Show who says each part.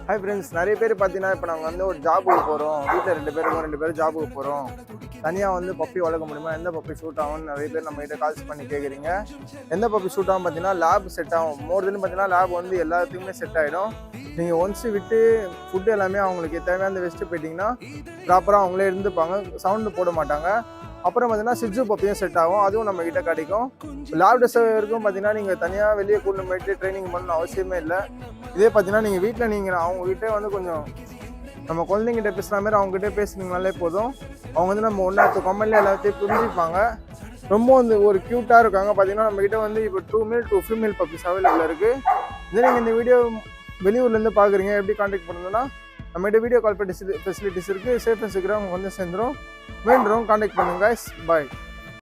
Speaker 1: Hi friends, நிறைய பேர் பார்த்தீங்கன்னா இப்போ நாங்கள் வந்து ஒரு ஜாபுக்கு போகிறோம், வீட்டில் ரெண்டு பேரும் ஜாபுக்கு போகிறோம், தனியாக வந்து பப்பி வளர்க்க முடியுமா, எந்த பப்பி சூட் ஆகும்னு நிறைய பேர் நம்மகிட்ட கால்ஸ் பண்ணி கேட்குறீங்க. எந்த பப்பி சூட் ஆகும் பார்த்தீங்கன்னா லேப் செட் ஆகும். மோர்துன்னு பார்த்தீங்கன்னா லேப் வந்து எல்லாத்துக்குமே செட் ஆகிடும். நீங்கள் ஒன்ஸ் விட்டு ஃபுட்டு எல்லாமே அவங்களுக்கு தேவையான வெஸ்ட்டு போயிட்டிங்கன்னா ப்ராப்பராக அவங்களே இருந்துப்பாங்க, சவுண்டு போட மாட்டாங்க. அப்புறம் பார்த்தீங்கன்னா சிட்ஜு பப்பியும் செட் ஆகும், அதுவும் நம்மக்கிட்ட கிடைக்கும். லேப்டர்ஸுக்கும் பார்த்தீங்கன்னா நீங்கள் தனியாக வெளியே கூட்டு போயிட்டு ட்ரைனிங் பண்ணணும் அவசியமே இல்லை. இதே பார்த்தீங்கன்னா நீங்கள் வீட்டில் நீங்கள் அவங்ககிட்ட வந்து கொஞ்சம் நம்ம குழந்தைங்கிட்ட பேசுகிற மாதிரி அவங்ககிட்ட பேசுனீங்கனாலே போதும். அவங்க வந்து நம்ம ஒன்றா கம்பெனியில் எல்லாத்தையும் புரிஞ்சுப்பாங்க. ரொம்ப வந்து ஒரு க்யூட்டாக இருக்காங்க. பார்த்தீங்கன்னா நம்மக்கிட்ட வந்து இப்போ 2 மேல் 2 ஃபீமேல் பப்பீஸ் அவைலபிள் இருக்குது. இதே நீங்கள் இந்த வீடியோ வெளியூர்லேருந்து பார்க்குறீங்க, எப்படி கான்டாக்ட் பண்ணணும்னா நம்மகிட்ட வீடியோ கால் ஃபெசிலிட்டிஸ் இருக்குது. சேஃப் அண்ட் செக்யூராக அவங்க வந்து சேர்ந்துடும். வேண்டுறோம் கான்டாக்ட் பண்ணுங்க. பாய்.